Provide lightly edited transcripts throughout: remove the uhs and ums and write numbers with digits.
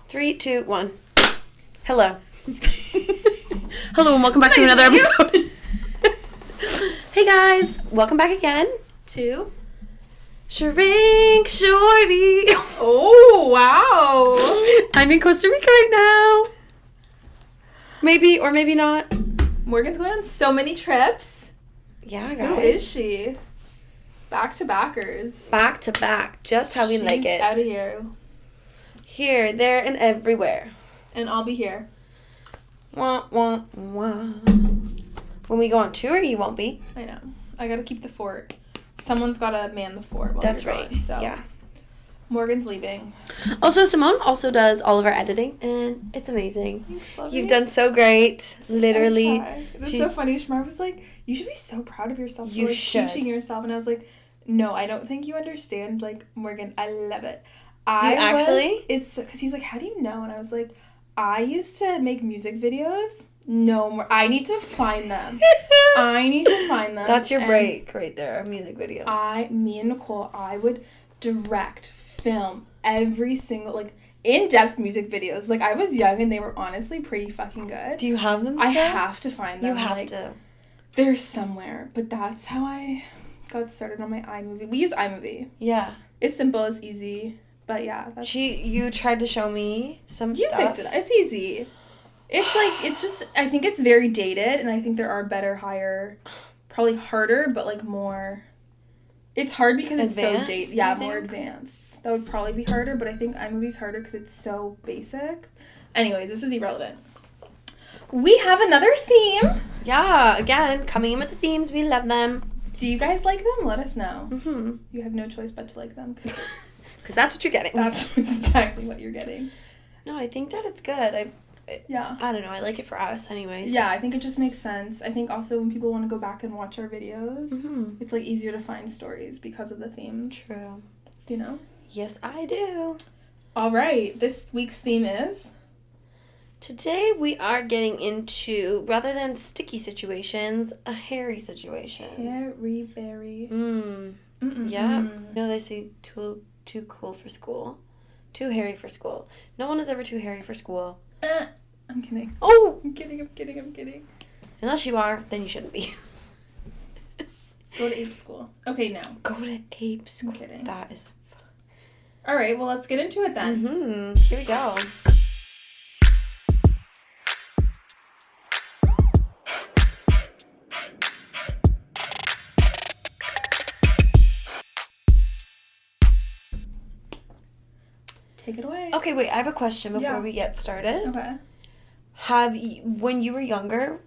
3, 2, 1. Hello. Hello and welcome back to another episode. Hey guys, welcome back again to Shrink Shorty. Oh, wow. I'm in Costa Rica right now. Maybe or maybe not. Morgan's going on so many trips. Yeah, guys. Who is she? Back to backers. Back to back, just how we like it. Out of here. Here, there, and everywhere. And I'll be here. Wah, wah, wah. When we go on tour, you won't be. I know. I gotta keep the fort. Someone's gotta man the fort while That's you're right. gone, so. Yeah. Morgan's leaving. Also, Simone also does all of our editing, and it's amazing. Thanks, You've done so great. Literally. It's so funny. Shamar was like, you should be so proud of yourself You for should. teaching yourself. And I was like, no, I don't think you understand. Like, Morgan, I love it. It's because he was like, how do you know? And I was like, I used to make music videos. No more. I need to find them. That's your break right there, a music video. Me and Nicole, I would direct, film every single, like, in-depth music videos. Like, I was young and they were honestly pretty fucking good. Do you have them still? I have to find them. You have to. They're somewhere. But that's how I got started on my iMovie. We use iMovie. Yeah. It's simple, it's easy. But yeah, you tried to show me some stuff. You picked it up. It's easy. It's like, it's just, I think it's very dated, and I think there are better, higher, probably harder, but like more, it's hard because it's so dated. Yeah, more advanced. That would probably be harder, but I think iMovie's harder because it's so basic. Anyways, this is irrelevant. We have another theme. Yeah, again, coming in with the themes. We love them. Do you guys like them? Let us know. Mm-hmm. You have no choice but to like them. Because that's what you're getting. That's exactly what you're getting. No, I think that it's good. Yeah. I don't know. I like it for us anyways. Yeah, I think it just makes sense. I think also when people want to go back and watch our videos, it's like easier to find stories because of the themes. True. You know? Yes, I do. All right. This week's theme is? Today we are getting into, rather than sticky situations, a hairy situation. Hairy berry. Yeah. No, they say too cool for school. Too hairy for school. No one is ever too hairy for school. I'm kidding. Oh! I'm kidding. Unless you are, then you shouldn't be. Go to ape school. Okay, now. Go to ape school. I'm kidding. That is fun. All right, well, let's get into it then. Here we go. Take it away. Okay, wait, I have a question before we get started. Okay. When you were younger,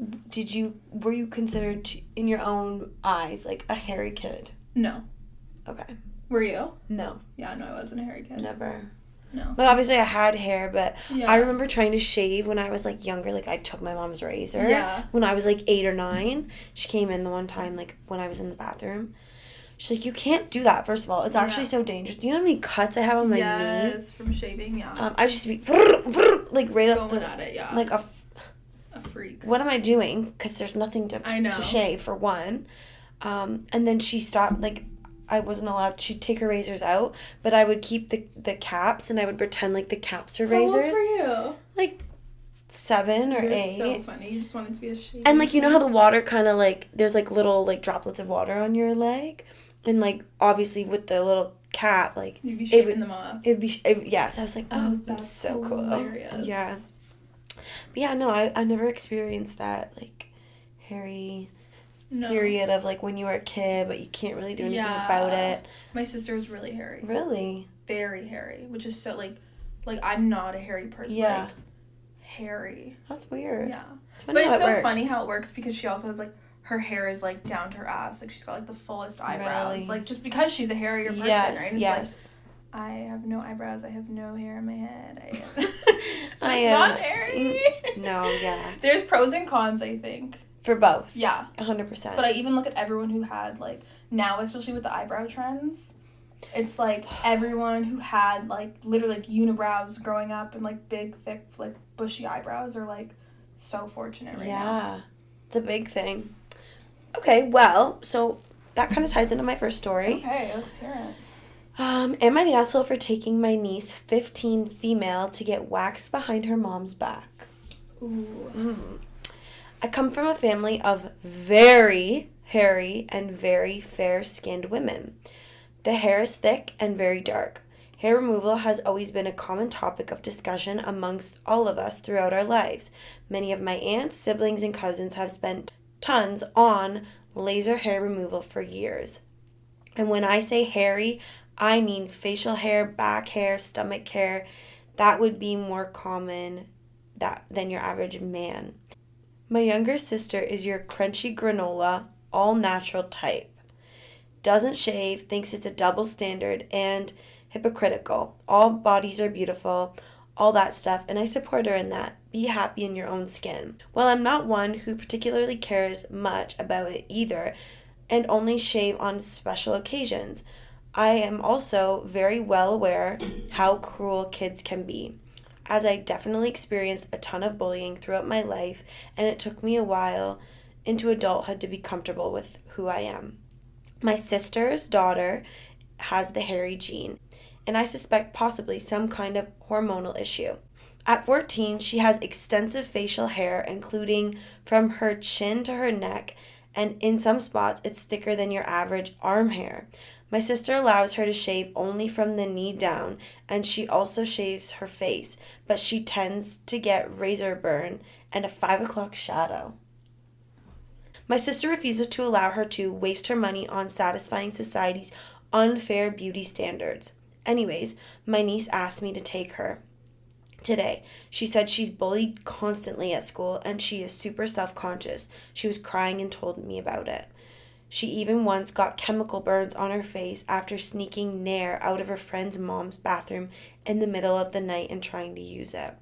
were you considered, in your own eyes, like a hairy kid? No. Okay. Were you? No. Yeah, no, I wasn't a hairy kid. Never. No. But obviously I had hair, but yeah. I remember trying to shave when I was, like, younger. Like, I took my mom's razor. Yeah. When I was, like, 8 or 9. She came in the one time, like, when I was in the bathroom. She's like, you can't do that, first of all. It's actually so dangerous. Do you know how many cuts I have on my knee? Yes, from shaving, yeah. I just be, like, right up going at it, yeah. Like a freak. What am I doing? Because there's nothing to shave, for one. And then she stopped, like, I wasn't allowed, she'd take her razors out, but I would keep the caps, and I would pretend like the caps were razors. How old were you? Like 7 or 8. So funny. You just wanted to be a shave. And, like, you know how the water kind of, like, there's, like, little, like, droplets of water on your leg? And, like, obviously with the little cap, like... You'd be shaving them off. Yeah, so I was like, oh, that's so hilarious. Cool. Yeah. But, yeah, no, I never experienced that, like, hairy period of, like, when you were a kid, but you can't really do anything about it. My sister was really hairy. Really? Very hairy, which is so, like, I'm not a hairy person. Yeah. Like, hairy. That's weird. Yeah. But it's so funny how it works because she also has, like, her hair is, like, down to her ass. Like, she's got, like, the fullest eyebrows. Really? Like, just because she's a hairier person, right? And yes. Like, I have no eyebrows. I have no hair in my head. I am not hairy. No, yeah. There's pros and cons, I think. For both. Yeah. 100%. But I even look at everyone who had, like, now, especially with the eyebrow trends, it's, like, everyone who had, like, literally, like, unibrows growing up and, like, big, thick, like, bushy eyebrows are, like, so fortunate right now. Yeah. It's a big thing. Okay, well, so that kind of ties into my first story. Okay, let's hear it. Am I the asshole for taking my niece, 15 female, to get waxed behind her mom's back? Ooh. I come from a family of very hairy and very fair-skinned women. The hair is thick and very dark. Hair removal has always been a common topic of discussion amongst all of us throughout our lives. Many of my aunts, siblings, and cousins have spent tons on laser hair removal for years. And when I say hairy, I mean facial hair, back hair, stomach hair. That would be more common than your average man. My younger sister is your crunchy granola, all natural type. Doesn't shave, thinks it's a double standard, and hypocritical. All bodies are beautiful, all that stuff, and I support her in that. Be happy in your own skin. Well, I'm not one who particularly cares much about it either, and only shave on special occasions. I am also very well aware how cruel kids can be, as I definitely experienced a ton of bullying throughout my life, and it took me a while into adulthood to be comfortable with who I am. My sister's daughter has the hairy gene, and I suspect possibly some kind of hormonal issue. At 14, she has extensive facial hair, including from her chin to her neck, and in some spots it's thicker than your average arm hair. My sister allows her to shave only from the knee down, and she also shaves her face, but she tends to get razor burn and a 5 o'clock shadow. My sister refuses to allow her to waste her money on satisfying society's unfair beauty standards. Anyways, my niece asked me to take her today. She said she's bullied constantly at school and she is super self-conscious. She was crying and told me about it. She even once got chemical burns on her face after sneaking Nair out of her friend's mom's bathroom in the middle of the night and trying to use it.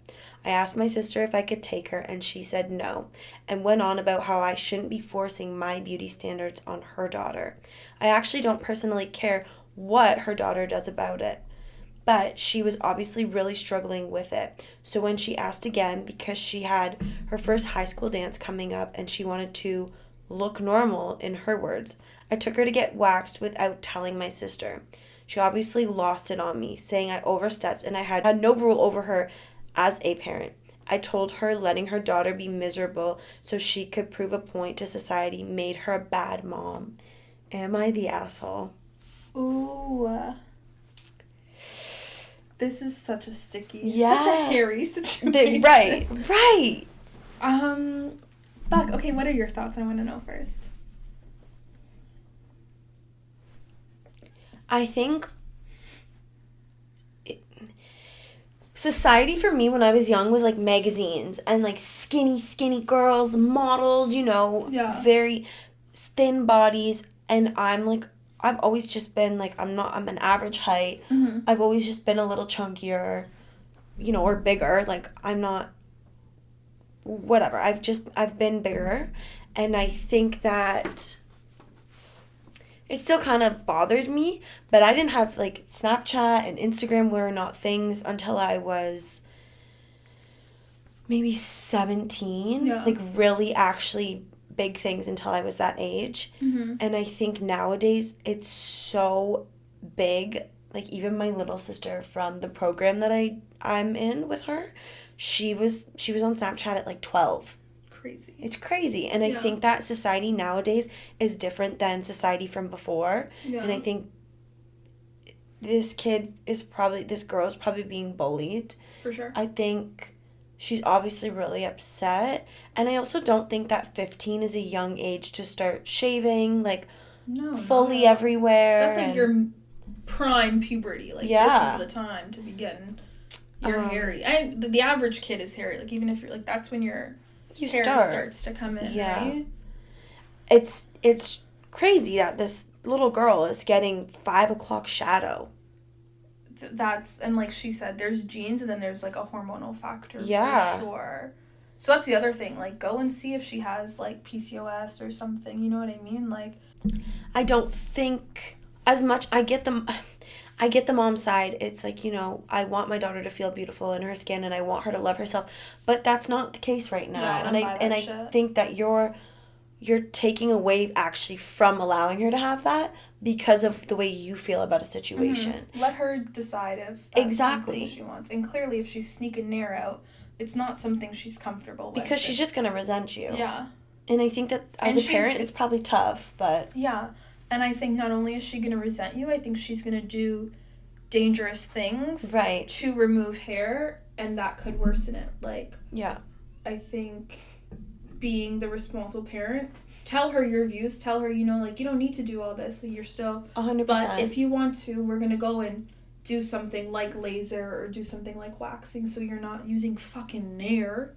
I asked my sister if I could take her and she said no, and went on about how I shouldn't be forcing my beauty standards on her daughter. I actually don't personally care what her daughter does about it, but she was obviously really struggling with it. So when she asked again, because she had her first high school dance coming up and she wanted to look normal, in her words, I took her to get waxed without telling my sister. She obviously lost it on me, saying I overstepped and I had no rule over her as a parent. I told her letting her daughter be miserable so she could prove a point to society made her a bad mom. Am I the asshole? Ooh. This is such a such a hairy situation. Right. Buck, okay, what are your thoughts? I want to know first. I think society for me when I was young was like magazines and like skinny girls, models, very thin bodies. And I'm like, I've always just been like, I'm an average height. Mm-hmm. I've always just been a little chunkier, or bigger. Like, I'm not, whatever. I've been bigger. And I think that it still kind of bothered me, but I didn't have like Snapchat and Instagram were not things until I was maybe 17. Yeah. Like really actually big things until I was that age. Mm-hmm. And I think nowadays it's so big. Like even my little sister from the program that I'm in with her, she was on Snapchat at like 12. Crazy. It's crazy. And I think that society nowadays is different than society from before. Yeah. And I think this girl is probably being bullied. For sure. I think she's obviously really upset. And I also don't think that 15 is a young age to start shaving, like, fully everywhere. That's like your prime puberty. Like, this is the time to be getting your hairy. And the average kid is hairy. Like, even if you're, like, that's when your hair starts to come in, right? It's crazy that this little girl is getting 5 o'clock shadow. And like she said, there's genes and then there's like a hormonal factor for sure. So that's the other thing. Like, go and see if she has like PCOS or something. You know what I mean? Like, I don't think as much. I get the mom side. It's like, I want my daughter to feel beautiful in her skin and I want her to love herself. But that's not the case right now. Yeah, I think that you're taking away actually from allowing her to have that because of the way you feel about a situation. Let her decide if that's something she wants. And clearly, if she's sneaking Nair out, it's not something she's comfortable with. Because she's just going to resent you. Yeah. And I think that as a parent, it's probably tough, but... Yeah. And I think not only is she going to resent you, I think she's going to do dangerous things to remove hair, and that could worsen it. Like, yeah. I think being the responsible parent, tell her your views, tell her, you know, like, you don't need to do all this, you're still... 100%. But if you want to, we're going to go and do something like laser or do something like waxing so you're not using fucking Nair.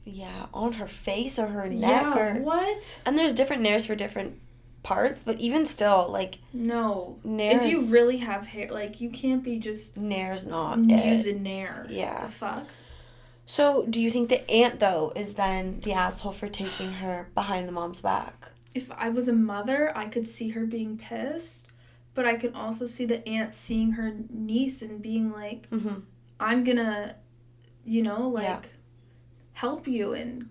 Yeah, on her face or her neck or... what? And there's different Nairs for different parts, but even still, like... No. Nair if you really have hair, like, you can't be just... Nair's not using Nair. Yeah. The fuck? So, do you think the aunt, though, is then the asshole for taking her behind the mom's back? If I was a mother, I could see her being pissed, but I could also see the aunt seeing her niece and being like, I'm gonna, you know, like, help you, and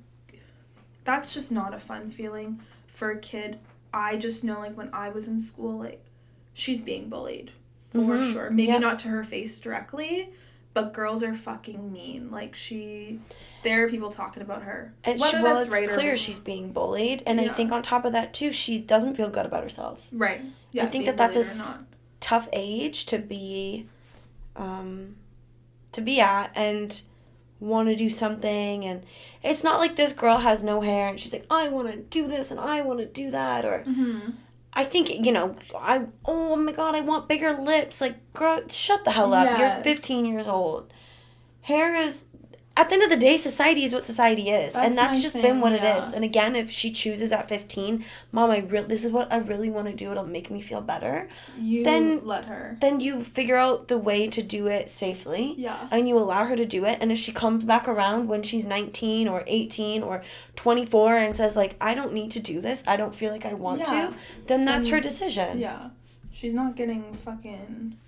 that's just not a fun feeling for a kid. I just know, like, when I was in school, like, she's being bullied, for sure. Maybe not to her face directly, but girls are fucking mean. Like, there are people talking about her. And it's clear she's being bullied. And I think on top of that, too, she doesn't feel good about herself. Right. Yeah, I think that's a tough age to be at and want to do something. And it's not like this girl has no hair and she's like, I want to do this and I want to do that. Or... I think, you know, oh my God, I want bigger lips. Like, girl, shut the hell up. Yes. You're 15 years old. Hair is, at the end of the day, society is what society is. And that's just been what it is. And again, if she chooses at 15, Mom, this is what I really want to do. It'll make me feel better. Then let her. Then you figure out the way to do it safely. Yeah. And you allow her to do it. And if she comes back around when she's 19 or 18 or 24 and says, like, I don't need to do this, I don't feel like I want to, then that's her decision. Yeah. She's not getting fucking...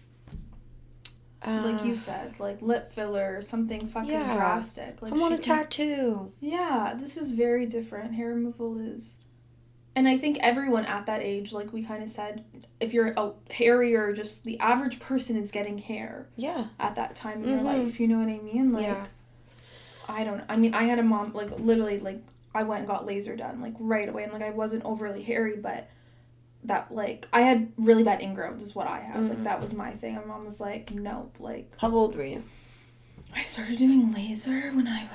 like you said, like lip filler or something fucking drastic. Like, I want a tattoo. Yeah, this is very different. Hair removal is... And I think everyone at that age, like we kind of said, if you're a hairier, just the average person is getting hair. Yeah. At that time in your life, you know what I mean? Like, I had a mom, like, literally, like, I went and got laser done, like, right away. And, like, I wasn't overly hairy, but... that, like, I had really bad ingrowns is what I had. Like, that was my thing. And Mom was like, nope, like... How old were you? I started doing laser when I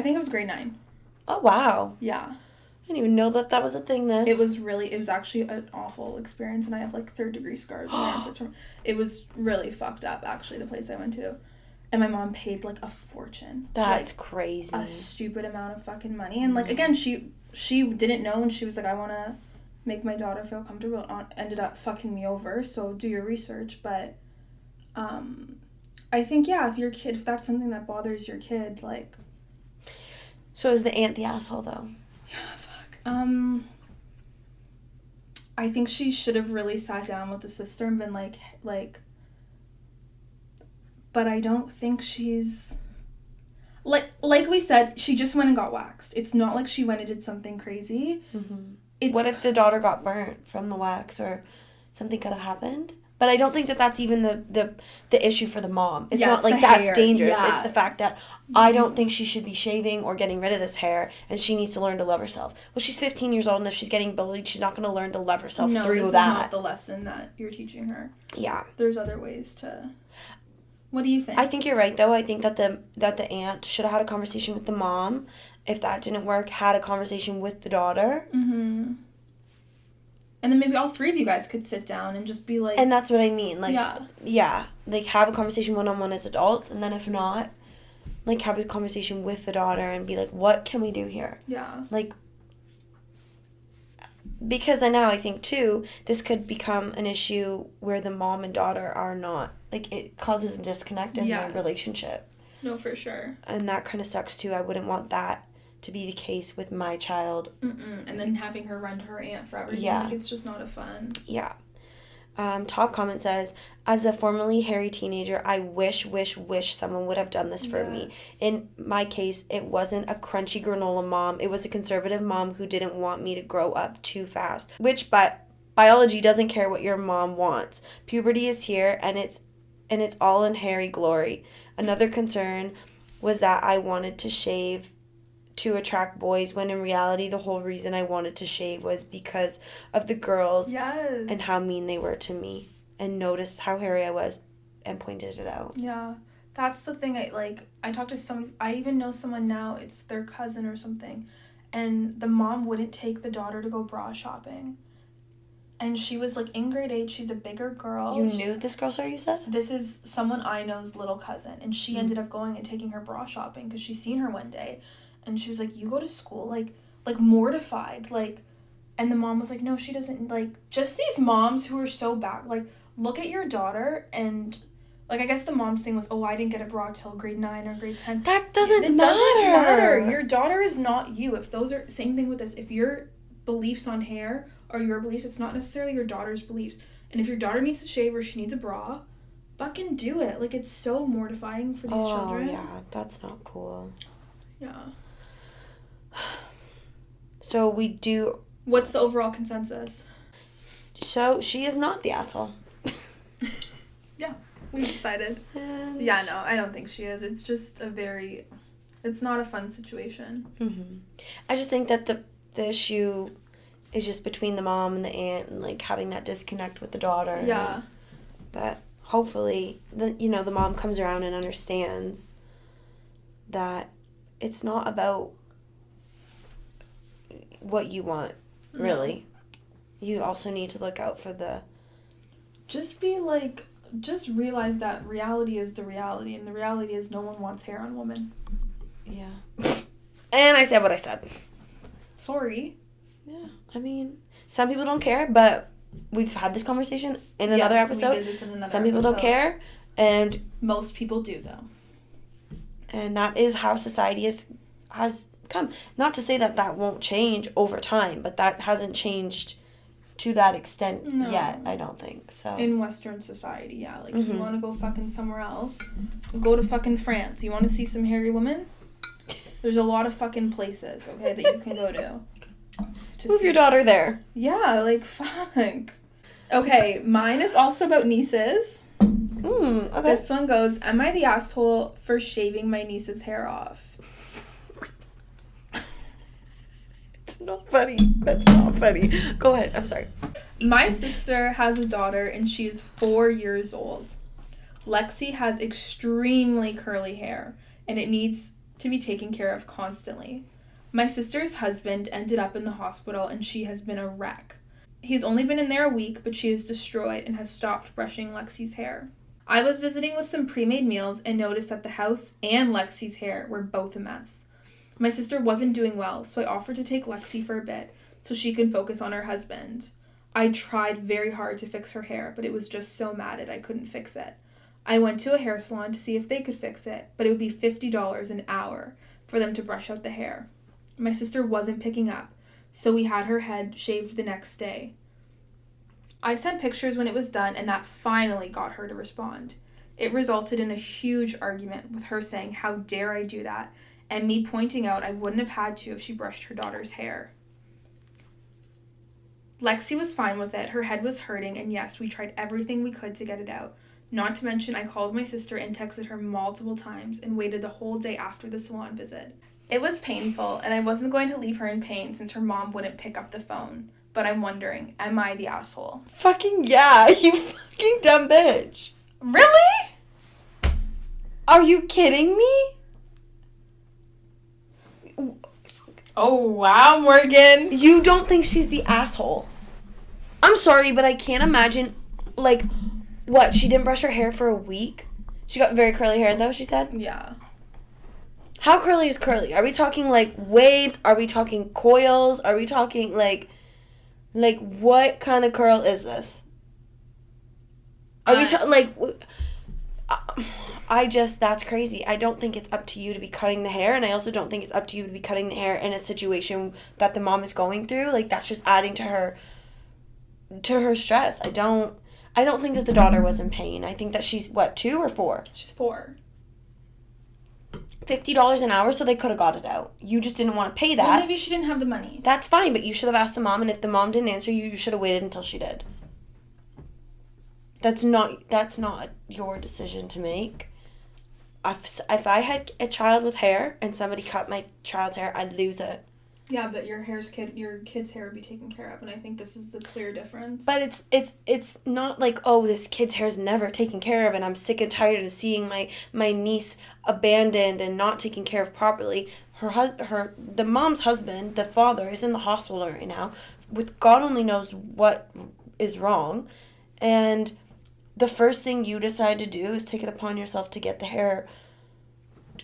think it was grade 9. Oh, wow. Yeah. I didn't even know that was a thing then. It was actually an awful experience, and I have, like, 3rd-degree scars on my armpits from... It was really fucked up, actually, the place I went to. And my mom paid, like, a fortune. That's crazy. A stupid amount of fucking money. And, like, again, she didn't know, and she was like, I want to make my daughter feel comfortable. Ended up fucking me over, so do your research. But I think, if that's something that bothers your kid, like... So is the aunt the asshole, though? Yeah, fuck. I think she should have really sat down with the sister and been like... But I don't think she's... Like we said, she just went and got waxed. It's not like she went and did something crazy. What if the daughter got burnt from the wax or something could have happened? But I don't think that's even the issue for the mom. It's not like that's hair. Dangerous. Yeah. It's the fact that I don't think she should be shaving or getting rid of this hair, and she needs to learn to love herself. Well, she's 15 years old, and if she's getting bullied, she's not going to learn to love herself through that. No, this is not the lesson that you're teaching her. Yeah. There's other ways to... What do you think? I think you're right, though. I think that the aunt should have had a conversation with the mom. If that didn't work, had a conversation with the daughter. And then maybe all 3 of you guys could sit down and just be like... And that's what I mean. Like, yeah. Like, have a conversation one-on-one as adults. And then if not, like, have a conversation with the daughter and be like, what can we do here? Yeah. Like... Because I think, too, this could become an issue where the mom and daughter are not... Like, it causes a disconnect in their relationship. No, for sure. And that kind of sucks, too. I wouldn't want that to be the case with my child. And then having her run to her aunt for everything. Yeah. Like, it's just not a fun... Yeah. Top comment says, as a formerly hairy teenager, I wish someone would have done this for me. In my case, it wasn't a crunchy granola mom. It was a conservative mom who didn't want me to grow up too fast. Which, biology doesn't care what your mom wants. Puberty is here, and it's all in hairy glory. Another concern was that I wanted to shave to attract boys, when in reality the whole reason I wanted to shave was because of the girls and how mean they were to me, and noticed how hairy I was and pointed it out. Yeah, that's the thing. I talked to someone, I even know someone now, it's their cousin or something, and the mom wouldn't take the daughter to go bra shopping. And she was, like, in grade 8. She's a bigger girl. You knew this girl, sorry, you said? This is someone I know's little cousin. And she ended up going and taking her bra shopping because she seen her one day. And she was like, you go to school? Like mortified. And the mom was like, no, she doesn't. Just these moms who are so bad. Look at your daughter and... I guess the mom's thing was, I didn't get a bra till grade 9 or grade 10. That doesn't matter. Your daughter is not you. If those are... Same thing with this. If your beliefs on hair... or your beliefs, it's not necessarily your daughter's beliefs. And if your daughter needs to shave or she needs a bra, fucking do it. It's so mortifying for these children. Oh, yeah. That's not cool. Yeah. So we do... What's the overall consensus? So she is not the asshole. Yeah, we decided. Yeah, no, I don't think she is. It's just it's not a fun situation. Mm-hmm. I just think that the issue... is just between the mom and the aunt, and having that disconnect with the daughter. Yeah. But hopefully the mom comes around and understands that it's not about what you want, really. No. You also need to look out for the... Just realize that reality is the reality, and the reality is no one wants hair on women. Yeah. And I said what I said. Sorry. Yeah, I mean, some people don't care, but we've had this conversation in another episode. We did this in another some people don't care, and... Most people do, though. And that is how society has come. Not to say that won't change over time, but that hasn't changed to that extent yet, I don't think, so... In Western society, yeah. If you want to go fucking somewhere else, go to fucking France. You want to see some hairy women? There's a lot of fucking places, okay, that you can go to. Move your daughter there. Yeah, fuck. Okay, mine is also about nieces. Okay. This one goes, am I the asshole for shaving my niece's hair off? It's not funny. That's not funny. Go ahead. I'm sorry. My sister has a daughter, and she is 4 years old. Lexi has extremely curly hair, and it needs to be taken care of constantly. My sister's husband ended up in the hospital, and she has been a wreck. He's only been in there a week, but she is destroyed and has stopped brushing Lexi's hair. I was visiting with some pre-made meals and noticed that the house and Lexi's hair were both a mess. My sister wasn't doing well, so I offered to take Lexi for a bit so she can focus on her husband. I tried very hard to fix her hair, but it was just so matted I couldn't fix it. I went to a hair salon to see if they could fix it, but it would be $50 an hour for them to brush out the hair. My sister wasn't picking up, so we had her head shaved the next day. I sent pictures when it was done, and that finally got her to respond. It resulted in a huge argument with her saying, how dare I do that, and me pointing out I wouldn't have had to if she brushed her daughter's hair. Lexi was fine with it. Her head was hurting, and yes, we tried everything we could to get it out. Not to mention, I called my sister and texted her multiple times and waited the whole day after the salon visit. It was painful, and I wasn't going to leave her in pain since her mom wouldn't pick up the phone. But I'm wondering, am I the asshole? Fucking yeah, you fucking dumb bitch. Really? Are you kidding me? Oh, wow, Morgan. You don't think she's the asshole? I'm sorry, but I can't imagine, what, she didn't brush her hair for a week? She got very curly hair, though, she said? Yeah. How curly is curly? Are we talking, waves? Are we talking coils? Are we talking, what kind of curl is this? Are we that's crazy. I don't think it's up to you to be cutting the hair, and I also don't think it's up to you to be cutting the hair in a situation that the mom is going through. That's just adding to her stress. I don't think that the daughter was in pain. I think that she's, 2 or 4? She's 4. $50 an hour, so they could have got it out. You just didn't want to pay that. Well, maybe she didn't have the money. That's fine, but you should have asked the mom, and if the mom didn't answer you, you should have waited until she did. That's not your decision to make. If I had a child with hair and somebody cut my child's hair, I'd lose it. Yeah, but your kid's hair would be taken care of, and I think this is the clear difference. But it's not like, oh, this kid's hair's never taken care of, and I'm sick and tired of seeing my niece abandoned and not taken care of properly. The mom's husband, the father, is in the hospital right now with God only knows what is wrong, and the first thing you decide to do is take it upon yourself to get the hair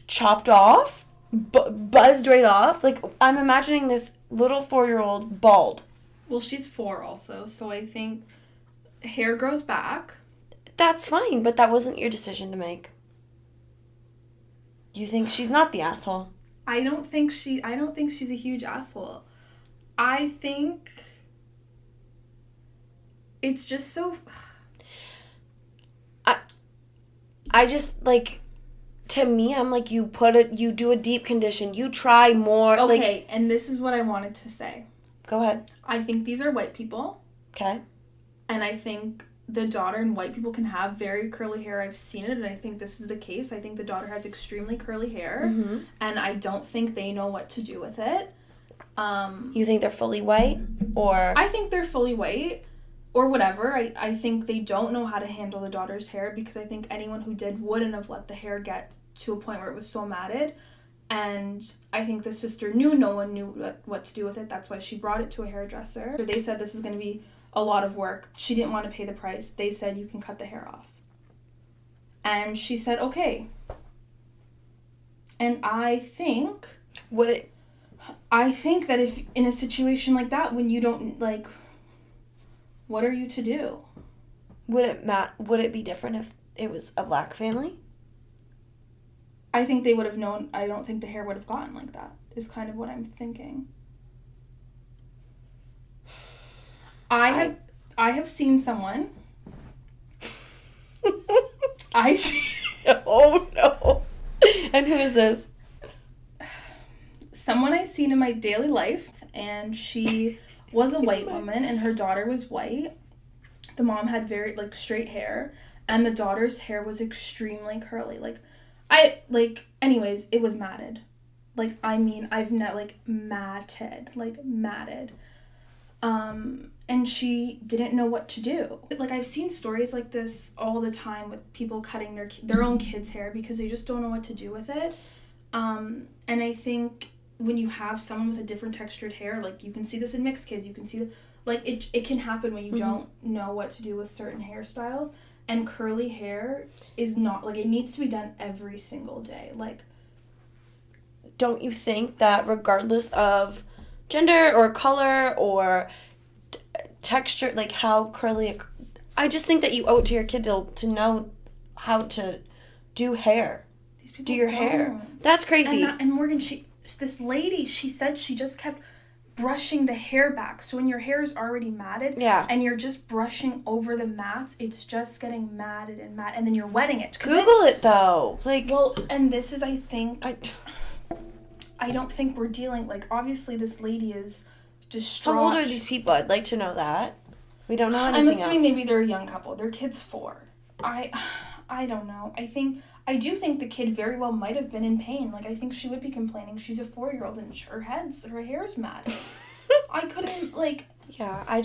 chopped off, buzzed right off. Like, I'm imagining this little 4-year-old bald. Well, she's 4 also, so I think hair grows back. That's fine, but that wasn't your decision to make. You think she's not the asshole? I don't think she's a huge asshole. I think it's just so... I just, like, to me, I'm like, you do a deep condition, you try more. Okay, and this is what I wanted to say. Go ahead. I think these are white people. Okay. And I think the daughter and white people can have very curly hair. I've seen it, and I think this is the case. I think the daughter has extremely curly hair, and I don't think they know what to do with it. You think they're fully white, or? I think they're fully white. Or whatever. I think they don't know how to handle the daughter's hair, because I think anyone who did wouldn't have let the hair get to a point where it was so matted. And I think the sister knew no one knew what to do with it. That's why she brought it to a hairdresser. They said this is going to be a lot of work. She didn't want to pay the price. They said you can cut the hair off. And she said, okay. And I think that if in a situation like that, when you don't, like... What are you to do? Would it be different if it was a black family? I think they would have known. I don't think the hair would have gotten like that, is kind of what I'm thinking. I have seen someone. Oh no. And who is this? Someone I've seen in my daily life, and she was a white woman, and her daughter was white. The mom had very, like, straight hair, and the daughter's hair was extremely curly. Anyways, it was matted. Matted. And she didn't know what to do. I've seen stories like this all the time with people cutting their own kids' hair because they just don't know what to do with it. And I think when you have someone with a different textured hair, you can see this in mixed kids, you can see it can happen when you don't know what to do with certain hairstyles, and curly hair is not, it needs to be done every single day. Don't you think that regardless of gender or color or texture, how curly, I just think that you owe it to your kid to know how to do hair. These people do your hair. That's crazy. And Morgan, this lady, she said she just kept brushing the hair back. So when your hair is already matted, and you're just brushing over the mats, it's just getting matted and matted, and then you're wetting it. Google it though. And this is, I think, I don't think we're dealing, obviously this lady is distraught. How old are these people? I'd like to know that. We don't know anything I'm assuming else. Maybe they're a young couple. Their kid's 4. I don't know. I do think the kid very well might have been in pain. I think she would be complaining. She's a 4-year-old and her hair is matted. I couldn't, Yeah, I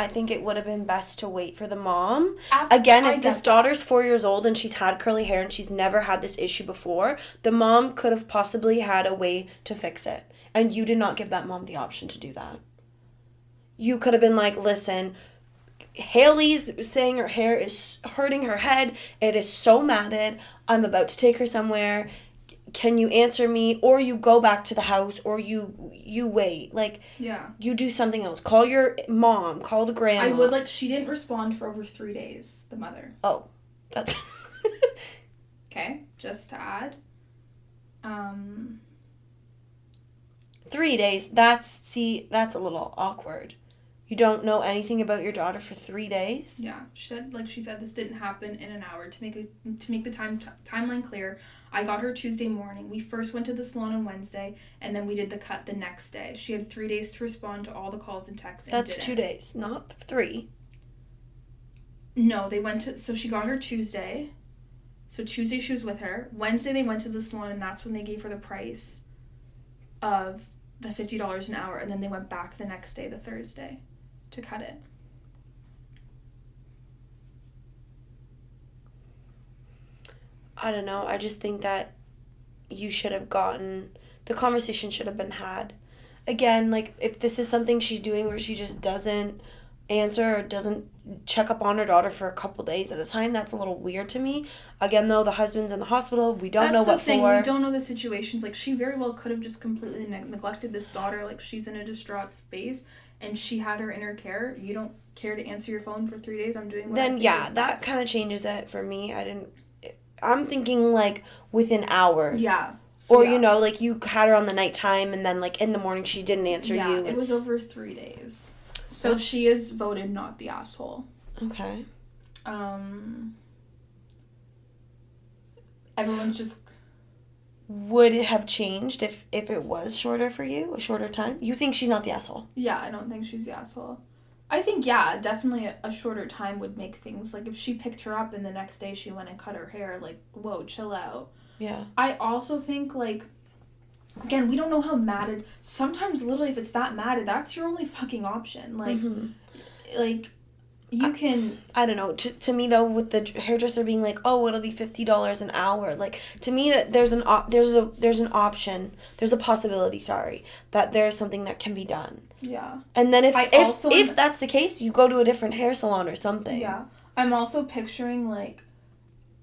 think it would have been best to wait for the mom. If this daughter's 4 years old and she's had curly hair and she's never had this issue before, the mom could have possibly had a way to fix it. And you did not give that mom the option to do that. You could have been listen, Haley's saying her hair is hurting her head. It is so matted. I'm about to take her somewhere. Can you answer me? Or you go back to the house, or you wait. You do something else. Call your mom. Call the grandma. I would she didn't respond for over 3 days, the mother. Oh, that's... Okay, just to add. 3 days, that's a little awkward. You don't know anything about your daughter for 3 days? Yeah. She said this didn't happen in an hour. To make the timeline clear, I got her Tuesday morning. We first went to the salon on Wednesday, and then we did the cut the next day. She had 3 days to respond to all the calls and texts. That's 2 days, not 3. No, so she got her Tuesday. So Tuesday she was with her. Wednesday they went to the salon, and that's when they gave her the price of the $50 an hour, and then they went back the next day, the Thursday, to cut it. I don't know. I just think that the conversation should have been had. Again, like, if this is something she's doing where she just doesn't answer or doesn't check up on her daughter for a couple days at a time, that's a little weird to me. Again, though, the husband's in the hospital. We don't know what for. That's the thing. We don't know the situations. Like, she very well could have just completely neglected this daughter. Like, she's in a distraught space, and she had her in her care. You don't care to answer your phone for 3 days? I'm doing what then, yeah, that kind of changes it for me. I'm thinking, like, within hours. Yeah. So, or, like, you had her on the nighttime, and then, like, in the morning she didn't answer you. Yeah, it was over 3 days. So she is voted not the asshole. Okay. Everyone's just... Would it have changed if it was shorter for you? A shorter time? You think she's not the asshole? Yeah, I don't think she's the asshole. I think, yeah, definitely a shorter time would make things... Like, if she picked her up and the next day she went and cut her hair, like, whoa, chill out. Yeah. I also think, like... Again, we don't know how matted... Sometimes, literally, if it's that matted, that's your only fucking option. Like, like, you can... I don't know. To me, though, with the hairdresser being like, oh, it'll be $50 an hour. Like, to me, that there's an option. There's a possibility, that there's something that can be done. Yeah. And then if that's the case, you go to a different hair salon or something. Yeah. I'm also picturing, like...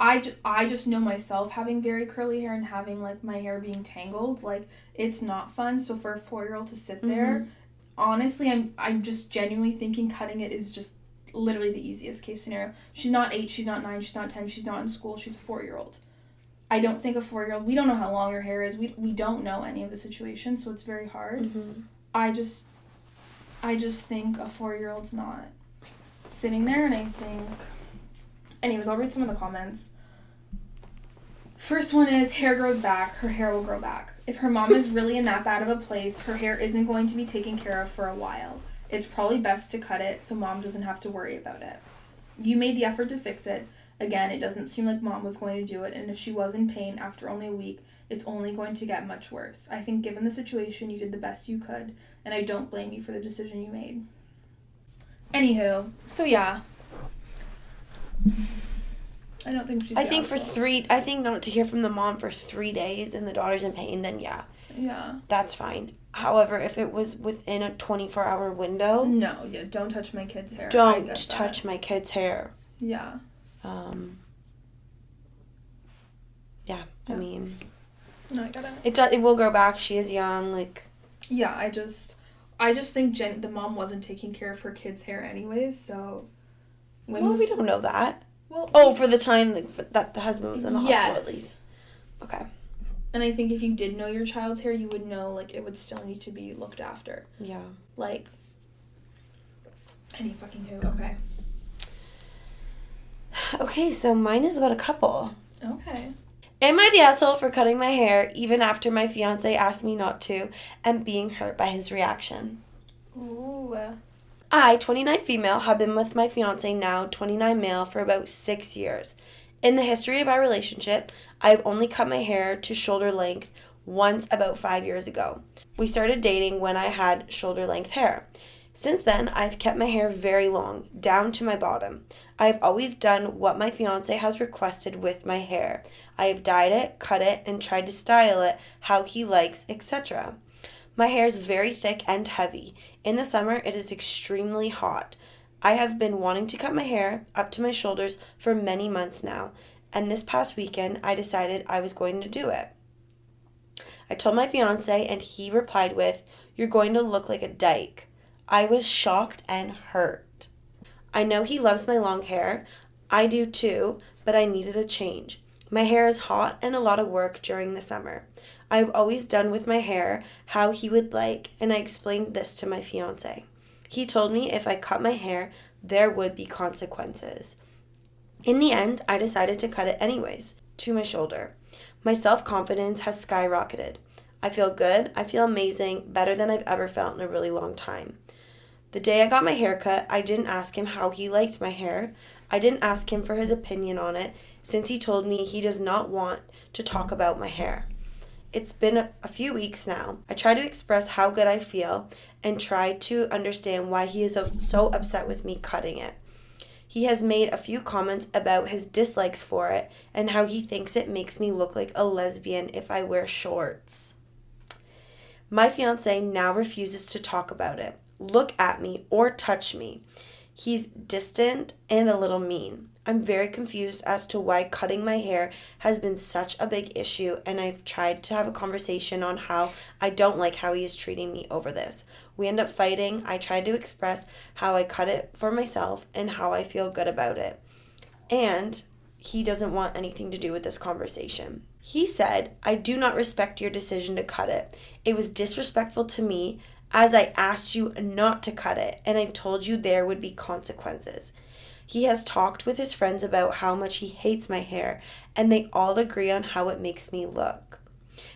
I just know myself having very curly hair and having, like, my hair being tangled. Like, it's not fun. So for a 4-year-old to sit there, honestly, I'm just genuinely thinking cutting it is just literally the easiest case scenario. She's not 8, she's not 9, she's not 10, she's not in school, she's a 4-year-old. I don't think a 4-year-old, we don't know how long her hair is. We don't know any of the situations, so it's very hard. Mm-hmm. I just think a 4-year-old's not sitting there, and I think... Anyways, I'll read some of the comments. First one is, hair grows back, her hair will grow back. If her mom is really in that bad of a place, her hair isn't going to be taken care of for a while. It's probably best to cut it so mom doesn't have to worry about it. You made the effort to fix it. Again, it doesn't seem like mom was going to do it, and if she was in pain after only a week, it's only going to get much worse. I think given the situation, you did the best you could, and I don't blame you for the decision you made. Anywho, so yeah. I don't think she's I think not to hear from the mom for 3 days and the daughter's in pain, then yeah. Yeah. That's fine. However, if it was within a 24-hour window... No, yeah, don't touch my kid's hair. Don't touch my kid's hair. Yeah. Yeah, I mean... No, I gotta... It will grow back. She is young, like... Yeah, I just think the mom wasn't taking care of her kid's hair anyways, so... we don't know that. Well, for the time that the husband was in the hospital, at least. Okay. And I think if you did know your child's hair, you would know, like, it would still need to be looked after. Yeah. Like, any fucking who. Okay. Okay, so mine is about a couple. Okay. Am I the asshole for cutting my hair even after my fiancé asked me not to and being hurt by his reaction? Ooh. I, 29 female, have been with my fiancé, now 29 male, for about 6 years. In the history of our relationship, I've only cut my hair to shoulder length once about 5 years ago. We started dating when I had shoulder length hair. Since then, I've kept my hair very long, down to my bottom. I have always done what my fiancé has requested with my hair. I have dyed it, cut it, and tried to style it how he likes, etc. My hair is very thick and heavy. In the summer, it is extremely hot. I have been wanting to cut my hair up to my shoulders for many months now, and this past weekend, I decided I was going to do it. I told my fiancé, and he replied with, "You're going to look like a dyke." I was shocked and hurt. I know he loves my long hair. I do too, but I needed a change. My hair is hot and a lot of work during the summer. I've always done with my hair how he would like, and I explained this to my fiancé. He told me if I cut my hair, there would be consequences. In the end, I decided to cut it anyways, to my shoulder. My self-confidence has skyrocketed. I feel good, I feel amazing, better than I've ever felt in a really long time. The day I got my hair cut, I didn't ask him how he liked my hair. I didn't ask him for his opinion on it, since he told me he does not want to talk about my hair. It's been a few weeks now. I try to express how good I feel and try to understand why he is so upset with me cutting it. He has made a few comments about his dislikes for it and how he thinks it makes me look like a lesbian if I wear shorts. My fiancé now refuses to talk about it, look at me, or touch me. He's distant and a little mean. I'm very confused as to why cutting my hair has been such a big issue, and I've tried to have a conversation on how I don't like how he is treating me over this. We end up fighting. I tried to express how I cut it for myself and how I feel good about it. And he doesn't want anything to do with this conversation. He said, I do not respect your decision to cut it. It was disrespectful to me as I asked you not to cut it, and I told you there would be consequences. He has talked with his friends about how much he hates my hair, and they all agree on how it makes me look.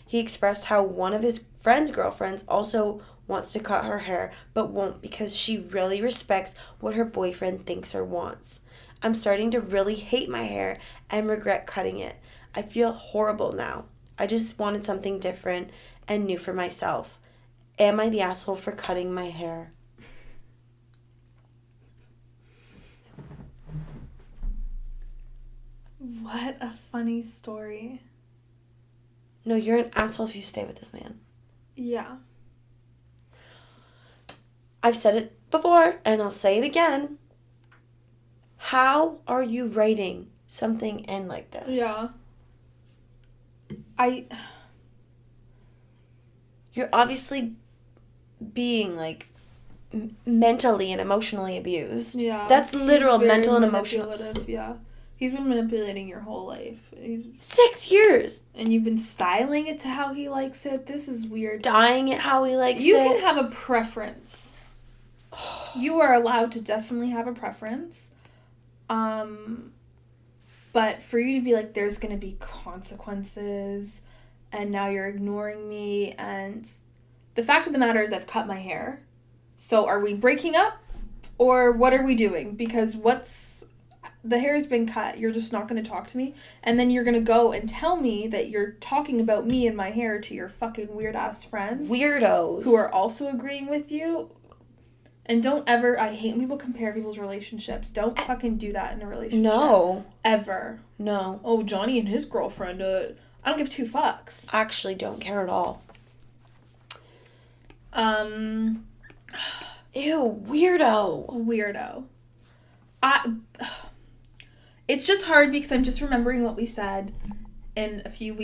He expressed how one of his friend's girlfriends also wants to cut her hair, but won't because she really respects what her boyfriend thinks or wants. I'm starting to really hate my hair and regret cutting it. I feel horrible now. I just wanted something different and new for myself. Am I the asshole for cutting my hair? What a funny story. No, you're an asshole if you stay with this man. Yeah. I've said it before, and I'll say it again. How are you writing something in like this? Yeah. You're obviously being, like, mentally and emotionally abused. Yeah. That's literal mental and emotional. Yeah. He's been manipulating your whole life. 6 years. And you've been styling it to how he likes it. This is weird. Dyeing it how he likes it. You can have a preference. You are allowed to definitely have a preference. But for you to be like, there's going to be consequences, and now you're ignoring me, and the fact of the matter is I've cut my hair. So are we breaking up, or what are we doing? Because the hair has been cut. You're just not going to talk to me. And then you're going to go and tell me that you're talking about me and my hair to your fucking weird-ass friends. Weirdos. Who are also agreeing with you. And don't ever... I hate when people compare people's relationships. Don't fucking do that in a relationship. No. Ever. No. Oh, Johnny and his girlfriend. I don't give two fucks. Actually don't care at all. Ew, weirdo. It's just hard because I'm just remembering what we said in a few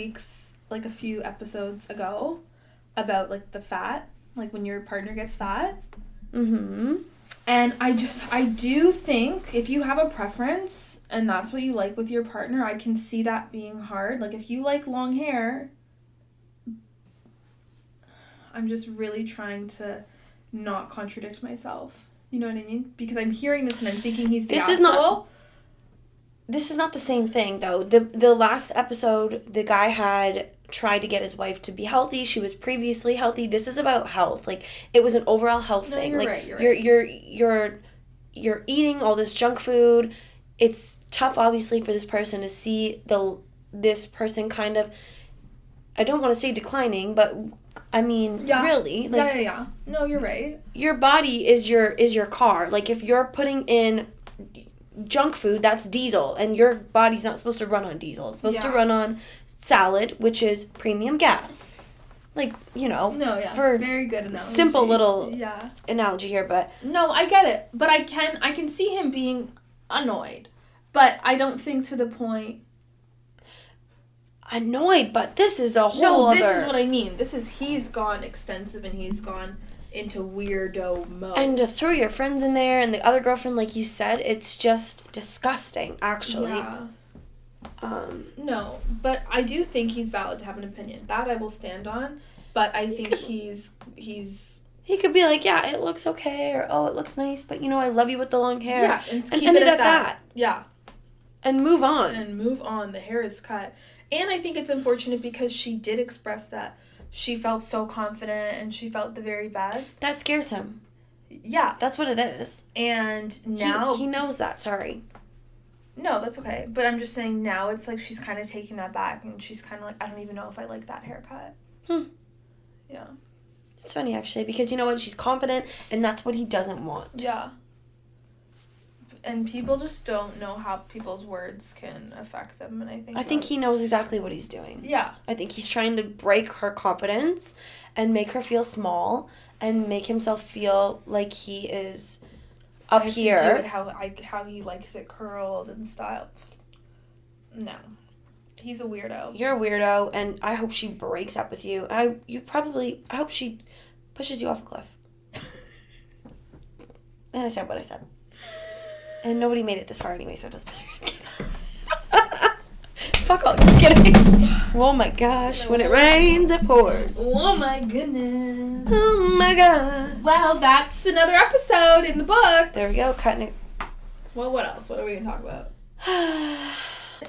episodes ago about, like, the fat, like, when your partner gets fat. Mm-hmm. And I do think if you have a preference and that's what you like with your partner, I can see that being hard. Like, if you like long hair, I'm just really trying to not contradict myself. You know what I mean? Because I'm hearing this and I'm thinking he's the asshole. This is not the same thing, though. The last episode, the guy had tried to get his wife to be healthy. She was previously healthy. This is about health. Like, it was an overall health thing. You're like, right, you're eating all this junk food. It's tough, obviously, for this person to see this person kind of, I don't want to say declining, but I mean, really. Like, yeah. No, you're right. Your body is your car. Like, if you're putting in junk food, that's diesel, and your body's not supposed to run on diesel. It's supposed to run on salad, which is premium gas. Like, you know. No, yeah. For very good analogy. Simple little analogy here, but no, I get it. But I can see him being annoyed. But I don't think to the point annoyed, but this is a whole No, this is what I mean. He's gone extensive and he's gone into weirdo mode. And to throw your friends in there and the other girlfriend, like you said, it's just disgusting, actually. Yeah. No, but I do think he's valid to have an opinion. That I will stand on. But I think he's He could be like, yeah, it looks okay, or, oh, it looks nice, but, I love you with the long hair. Yeah, and keep it at that. Yeah. And move on. The hair is cut. And I think it's unfortunate because she did express that she felt so confident and she felt the very best. That scares him. Yeah. That's what it is. And now... He knows that, sorry. No, that's okay. But I'm just saying now it's like she's kind of taking that back and she's kind of like, I don't even know if I like that haircut. Yeah. It's funny, actually, because you know what? She's confident, and that's what he doesn't want. Yeah. And people just don't know how people's words can affect them, and I think he knows exactly what he's doing. Yeah. I think he's trying to break her confidence and make her feel small and make himself feel like he is up here. To do it how he likes it curled and styled. No. He's a weirdo. You're a weirdo, and I hope she breaks up with you. I hope she pushes you off a cliff. And I said what I said. And nobody made it this far anyway, so it doesn't matter. Fuck all. I'm kidding. Oh my gosh. When it rains, it pours. Oh my goodness. Oh my god. Well, that's another episode in the books. There we go. Cutting it. Well, what else? What are we going to talk about?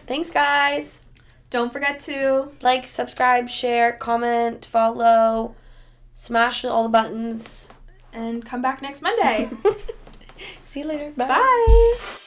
Thanks, guys. Don't forget to like, subscribe, share, comment, follow, smash all the buttons. And come back next Monday. See you later. Bye. Bye.